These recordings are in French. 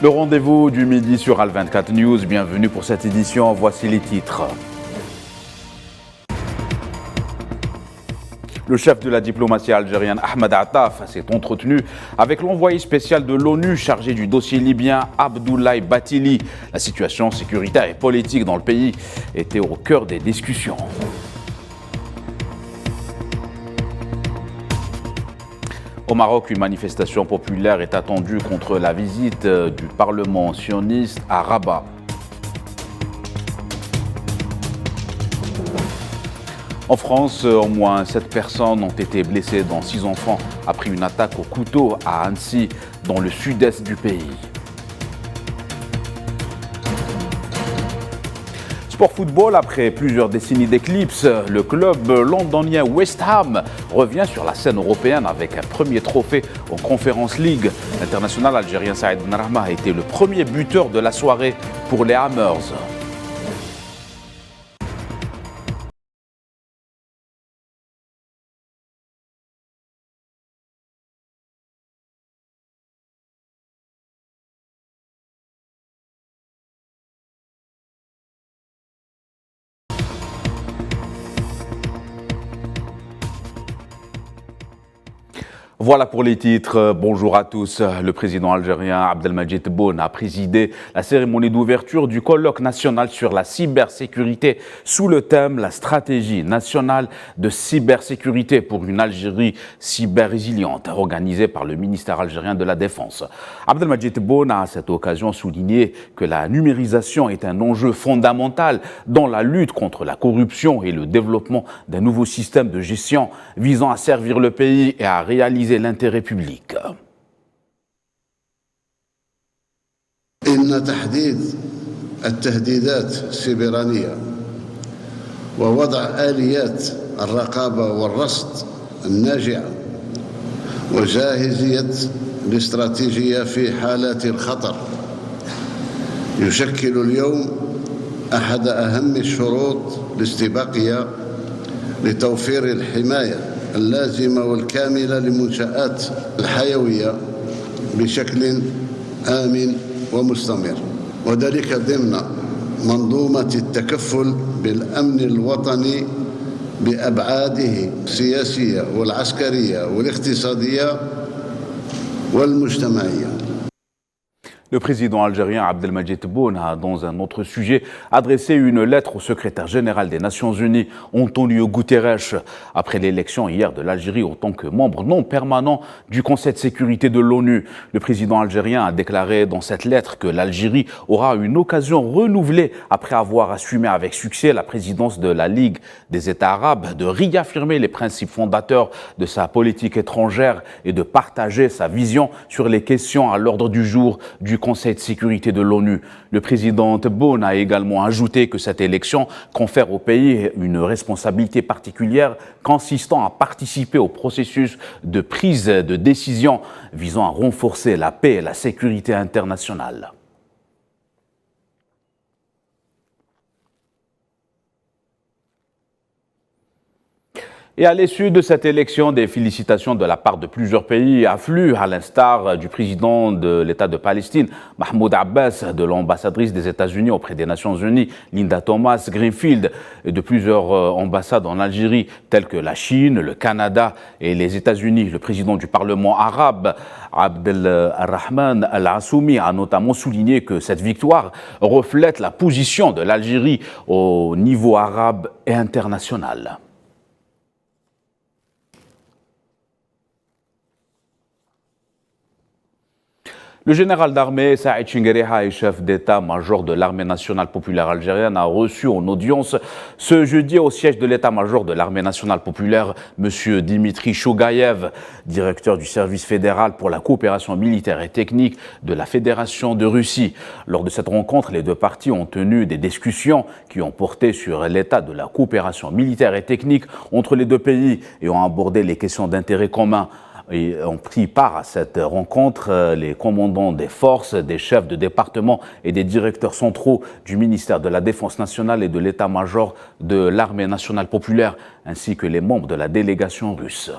Le rendez-vous du midi sur Al24 News. Bienvenue pour cette édition. Voici les titres. Le chef de la diplomatie algérienne, Ahmed Attaf, s'est entretenu avec l'envoyé spécial de l'ONU chargé du dossier libyen, Abdoulaye Bathily. La situation sécuritaire et politique dans le pays était au cœur des discussions. Au Maroc, une manifestation populaire est attendue contre la visite du Parlement sioniste à Rabat. En France, au moins 7 personnes ont été blessées, dont 6 enfants, après une attaque au couteau à Annecy, dans le sud-est du pays. Sport football, après plusieurs décennies d'éclipse, le club londonien West Ham revient sur la scène européenne avec un premier trophée en Conference League. L'international algérien Saïd Benrahma a été le premier buteur de la soirée pour les Hammers. Voilà pour les titres. Bonjour à tous. Le président algérien Abdelmadjid Tebboune a présidé la cérémonie d'ouverture du colloque national sur la cybersécurité sous le thème « La stratégie nationale de cybersécurité pour une Algérie cyber-résiliente » organisé par le ministère algérien de la Défense. Abdelmadjid Tebboune a à cette occasion souligné que la numérisation est un enjeu fondamental dans la lutte contre la corruption et le développement d'un nouveau système de gestion visant à servir le pays et à réaliser l'intérêt public. إن تحديد التهديدات السيبرانية ووضع آليات الرقابة والرصد الناجعة وجاهزية الاستراتيجية في حالات الخطر يشكل اليوم أحد أهم الشروط الاستباقية لتوفير الحماية اللازمة والكاملة للمنشآت الحيوية بشكل آمن ومستمر، وذلك ضمن منظومة التكفل بالأمن الوطني بأبعاده السياسية والعسكرية والاقتصادية والمجتمعية. Le président algérien Abdelmadjid Tebboune a, dans un autre sujet, adressé une lettre au secrétaire général des Nations Unies, Antonio Guterres, après l'élection hier de l'Algérie en tant que membre non permanent du Conseil de sécurité de l'ONU. Le président algérien a déclaré dans cette lettre que l'Algérie aura une occasion renouvelée, après avoir assumé avec succès la présidence de la Ligue des États arabes, de réaffirmer les principes fondateurs de sa politique étrangère et de partager sa vision sur les questions à l'ordre du jour du Conseil de sécurité de l'ONU. Le président Tebboune a également ajouté que cette élection confère au pays une responsabilité particulière consistant à participer au processus de prise de décision visant à renforcer la paix et la sécurité internationale. Et à l'issue de cette élection, des félicitations de la part de plusieurs pays affluent, à l'instar du président de l'État de Palestine, Mahmoud Abbas, de l'ambassadrice des États-Unis auprès des Nations Unies, Linda Thomas-Greenfield, et de plusieurs ambassades en Algérie, telles que la Chine, le Canada et les États-Unis. Le président du Parlement arabe, Abdelrahman Al-Assoumi, a notamment souligné que cette victoire reflète la position de l'Algérie au niveau arabe et international. Le général d'armée Saïd Chinguereha et chef d'état-major de l'armée nationale populaire algérienne a reçu en audience ce jeudi au siège de l'état-major de l'armée nationale populaire M. Dimitri Chogayev, directeur du service fédéral pour la coopération militaire et technique de la Fédération de Russie. Lors de cette rencontre, les deux parties ont tenu des discussions qui ont porté sur l'état de la coopération militaire et technique entre les deux pays et ont abordé les questions d'intérêt commun. Et ont pris part à cette rencontre les commandants des forces, des chefs de département et des directeurs centraux du ministère de la Défense nationale et de l'état-major de l'armée nationale populaire, ainsi que les membres de la délégation russe.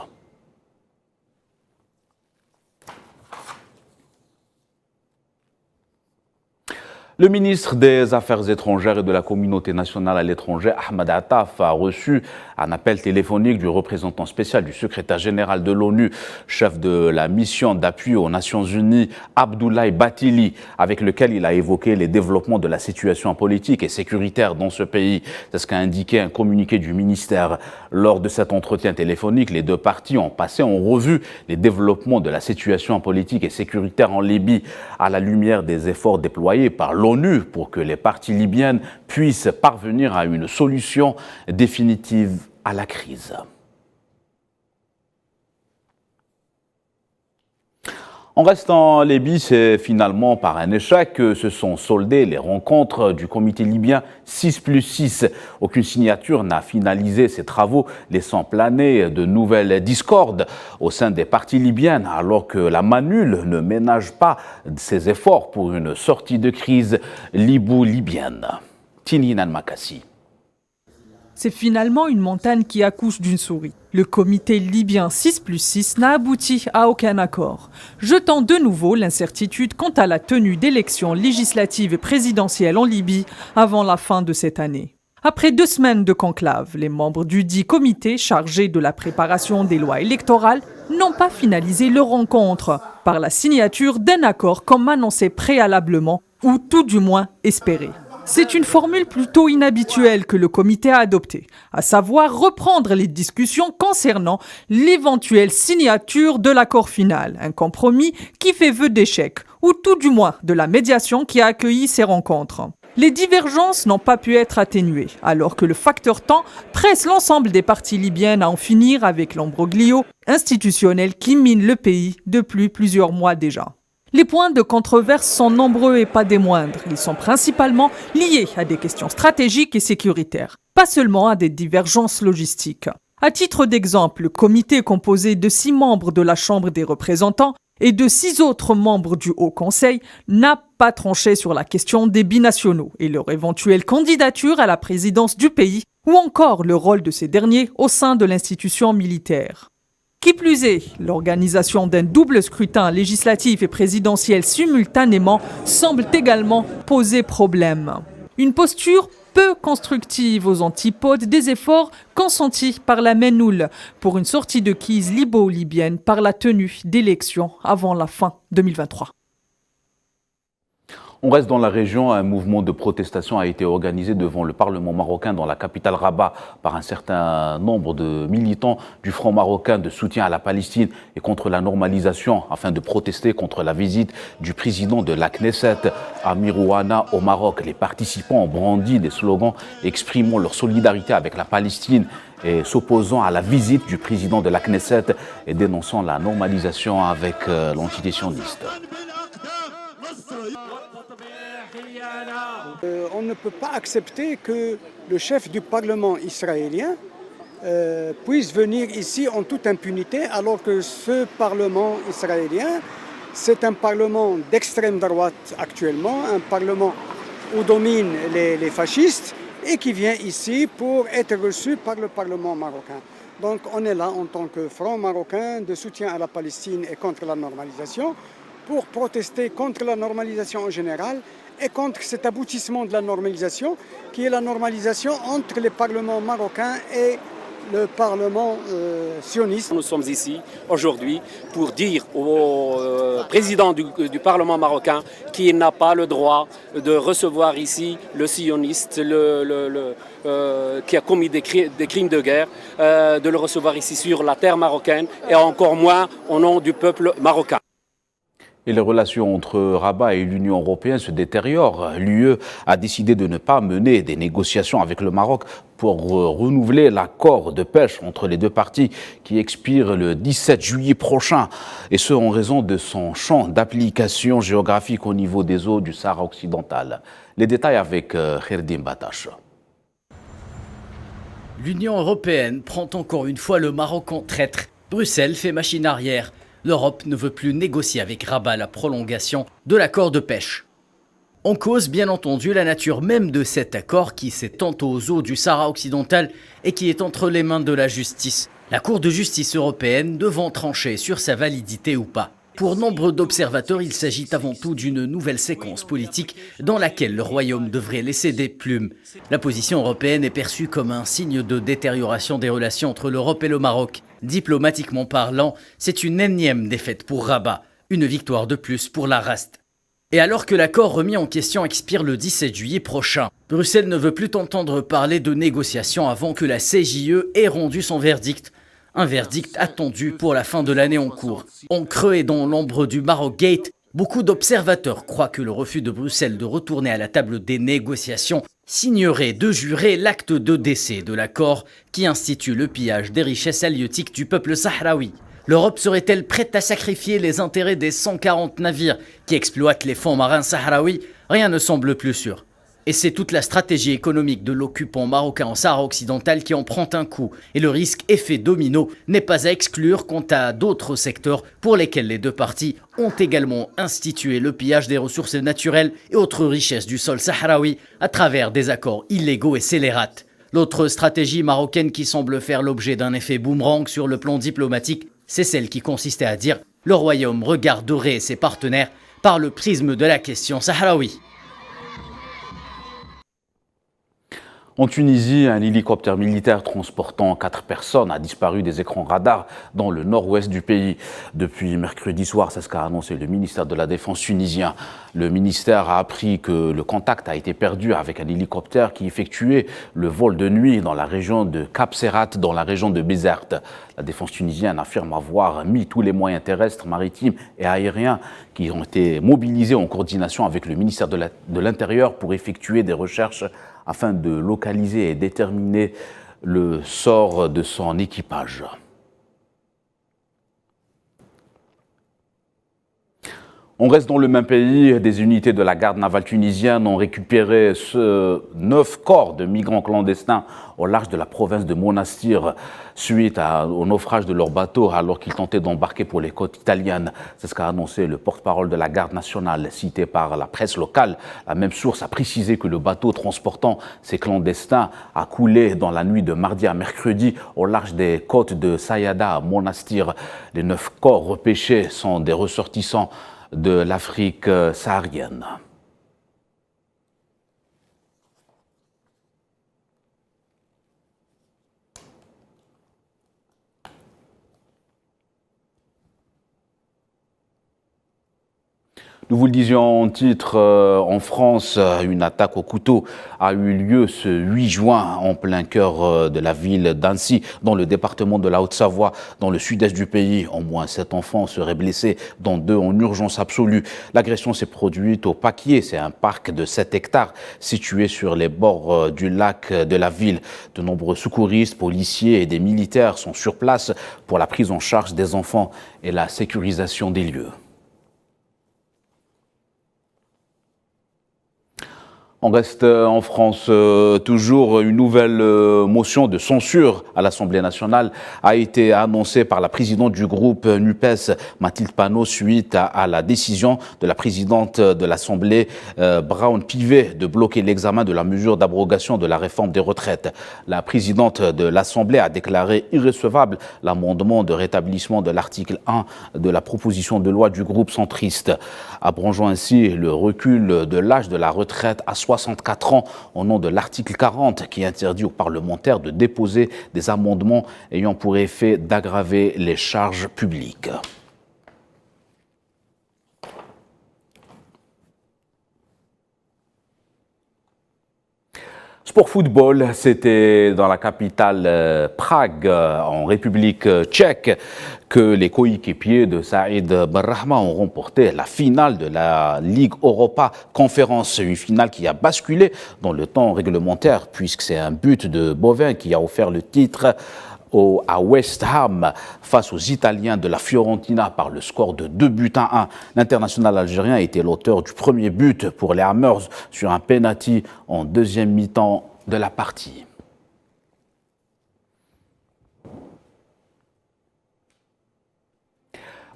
Le ministre des Affaires étrangères et de la communauté nationale à l'étranger, Ahmed Attaf, a reçu un appel téléphonique du représentant spécial du secrétaire général de l'ONU, chef de la mission d'appui aux Nations Unies, Abdoulaye Bathily, avec lequel il a évoqué les développements de la situation politique et sécuritaire dans ce pays. C'est ce qu'a indiqué un communiqué du ministère. Lors de cet entretien téléphonique, les deux parties ont passé en revue les développements de la situation politique et sécuritaire en Libye, à la lumière des efforts déployés par l'ONU pour que les parties libyennes puissent parvenir à une solution définitive à la crise. En restant en Libye, c'est finalement par un échec que se sont soldées les rencontres du comité libyen 6+6. Aucune signature n'a finalisé ces travaux, laissant planer de nouvelles discordes au sein des parties libyennes, alors que la manule ne ménage pas ses efforts pour une sortie de crise libo-libyenne. Tininan Makassi. C'est finalement une montagne qui accouche d'une souris. Le comité libyen 6+6 n'a abouti à aucun accord, jetant de nouveau l'incertitude quant à la tenue d'élections législatives et présidentielles en Libye avant la fin de cette année. Après 2 semaines de conclave, les membres du dit comité chargé de la préparation des lois électorales n'ont pas finalisé leur rencontre par la signature d'un accord comme annoncé préalablement ou tout du moins espéré. C'est une formule plutôt inhabituelle que le comité a adoptée, à savoir reprendre les discussions concernant l'éventuelle signature de l'accord final, un compromis qui fait vœu d'échec, ou tout du moins de la médiation qui a accueilli ces rencontres. Les divergences n'ont pas pu être atténuées, alors que le facteur temps presse l'ensemble des parties libyennes à en finir avec l'imbroglio institutionnel qui mine le pays depuis plusieurs mois déjà. Les points de controverse sont nombreux et pas des moindres. Ils sont principalement liés à des questions stratégiques et sécuritaires, pas seulement à des divergences logistiques. À titre d'exemple, le comité est composé de 6 membres de la Chambre des représentants et de 6 autres membres du Haut Conseil n'a pas tranché sur la question des binationaux et leur éventuelle candidature à la présidence du pays, ou encore le rôle de ces derniers au sein de l'institution militaire. Qui plus est, l'organisation d'un double scrutin législatif et présidentiel simultanément semble également poser problème. Une posture peu constructive aux antipodes des efforts consentis par la MENOUL pour une sortie de crise libo-libyenne par la tenue d'élections avant la fin 2023. On reste dans la région. Un mouvement de protestation a été organisé devant le Parlement marocain dans la capitale Rabat par un certain nombre de militants du Front marocain de soutien à la Palestine et contre la normalisation, afin de protester contre la visite du président de la Knesset à Mirouana au Maroc. Les participants ont brandi des slogans exprimant leur solidarité avec la Palestine et s'opposant à la visite du président de la Knesset et dénonçant la normalisation avec l'entité sioniste. On ne peut pas accepter que le chef du Parlement israélien puisse venir ici en toute impunité, alors que ce Parlement israélien, c'est un Parlement d'extrême droite actuellement, un Parlement où dominent les fascistes et qui vient ici pour être reçu par le Parlement marocain. Donc on est là en tant que Front marocain de soutien à la Palestine et contre la normalisation, pour protester contre la normalisation en général et contre cet aboutissement de la normalisation, qui est la normalisation entre les parlements marocains et le Parlement sioniste. Nous sommes ici aujourd'hui pour dire au président du Parlement marocain qu'il n'a pas le droit de recevoir ici le sioniste qui a commis des crimes de guerre, de le recevoir ici sur la terre marocaine et encore moins au nom du peuple marocain. Et les relations entre Rabat et l'Union européenne se détériorent. L'UE a décidé de ne pas mener des négociations avec le Maroc pour renouveler l'accord de pêche entre les deux parties qui expire le 17 juillet prochain, et ce en raison de son champ d'application géographique au niveau des eaux du Sahara occidental. Les détails avec Kherdim Batache. L'Union européenne prend encore une fois le Maroc en traître. Bruxelles fait machine arrière. L'Europe ne veut plus négocier avec Rabat la prolongation de l'accord de pêche. En cause, bien entendu, la nature même de cet accord qui s'étend aux eaux du Sahara occidental et qui est entre les mains de la justice. La Cour de justice européenne devant trancher sur sa validité ou pas. Pour nombre d'observateurs, il s'agit avant tout d'une nouvelle séquence politique dans laquelle le royaume devrait laisser des plumes. La position européenne est perçue comme un signe de détérioration des relations entre l'Europe et le Maroc. Diplomatiquement parlant, c'est une énième défaite pour Rabat, une victoire de plus pour la Rast. Et alors que l'accord remis en question expire le 17 juillet prochain, Bruxelles ne veut plus entendre parler de négociations avant que la CJE ait rendu son verdict. Un verdict attendu pour la fin de l'année en cours. En creux et dans l'ombre du Maroc Gate, beaucoup d'observateurs croient que le refus de Bruxelles de retourner à la table des négociations signerait de jure l'acte de décès de l'accord qui institue le pillage des richesses halieutiques du peuple sahraoui. L'Europe serait-elle prête à sacrifier les intérêts des 140 navires qui exploitent les fonds marins sahraouis? Rien ne semble plus sûr. Et c'est toute la stratégie économique de l'occupant marocain en Sahara occidental qui en prend un coup. Et le risque effet domino n'est pas à exclure quant à d'autres secteurs pour lesquels les deux parties ont également institué le pillage des ressources naturelles et autres richesses du sol sahraoui à travers des accords illégaux et scélérates. L'autre stratégie marocaine qui semble faire l'objet d'un effet boomerang sur le plan diplomatique, c'est celle qui consistait à dire « le royaume regarderait ses partenaires par le prisme de la question sahraoui ». En Tunisie, un hélicoptère militaire transportant 4 personnes a disparu des écrans radars dans le nord-ouest du pays. Depuis mercredi soir, c'est ce qu'a annoncé le ministère de la Défense tunisien. Le ministère a appris que le contact a été perdu avec un hélicoptère qui effectuait le vol de nuit dans la région de Cap Serrat, dans la région de Bizerte. La Défense tunisienne affirme avoir mis tous les moyens terrestres, maritimes et aériens qui ont été mobilisés en coordination avec le ministère de l'Intérieur pour effectuer des recherches afin de localiser et déterminer le sort de son équipage. On reste dans le même pays. Des unités de la garde navale tunisienne ont récupéré 9 corps de migrants clandestins au large de la province de Monastir suite au naufrage de leur bateau alors qu'ils tentaient d'embarquer pour les côtes italiennes. C'est ce qu'a annoncé le porte-parole de la garde nationale, cité par la presse locale. La même source a précisé que le bateau transportant ces clandestins a coulé dans la nuit de mardi à mercredi au large des côtes de Sayada à Monastir. Les 9 corps repêchés sont des ressortissants de l'Afrique saharienne. Nous vous le disions en titre, en France, une attaque au couteau a eu lieu ce 8 juin en plein cœur de la ville d'Annecy, dans le département de la Haute-Savoie, dans le sud-est du pays. Au moins 7 enfants seraient blessés, dont 2 en urgence absolue. L'agression s'est produite au Paquier, c'est un parc de 7 hectares situé sur les bords du lac de la ville. De nombreux secouristes, policiers et des militaires sont sur place pour la prise en charge des enfants et la sécurisation des lieux. On reste en France. Toujours une nouvelle motion de censure à l'Assemblée nationale a été annoncée par la présidente du groupe NUPES, Mathilde Panot, suite à la décision de la présidente de l'Assemblée, Brown-Pivet, de bloquer l'examen de la mesure d'abrogation de la réforme des retraites. La présidente de l'Assemblée a déclaré irrecevable l'amendement de rétablissement de l'article 1 de la proposition de loi du groupe centriste, abrogeant ainsi le recul de l'âge de la retraite à 64 ans au nom de l'article 40 qui interdit aux parlementaires de déposer des amendements ayant pour effet d'aggraver les charges publiques. Sport football, c'était dans la capitale Prague, en République tchèque, que les coéquipiers de Saïd Benrahma ont remporté la finale de la Ligue Europa Conférence, une finale qui a basculé dans le temps réglementaire puisque c'est un but de Bovin qui a offert le titre à West Ham face aux Italiens de la Fiorentina par le score de 2-1. L'international algérien était l'auteur du premier but pour les Hammers sur un penalty en deuxième mi-temps de la partie.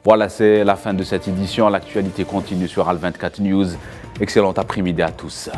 Voilà, c'est la fin de cette édition. L'actualité continue sur Al 24 News. Excellent après-midi à tous.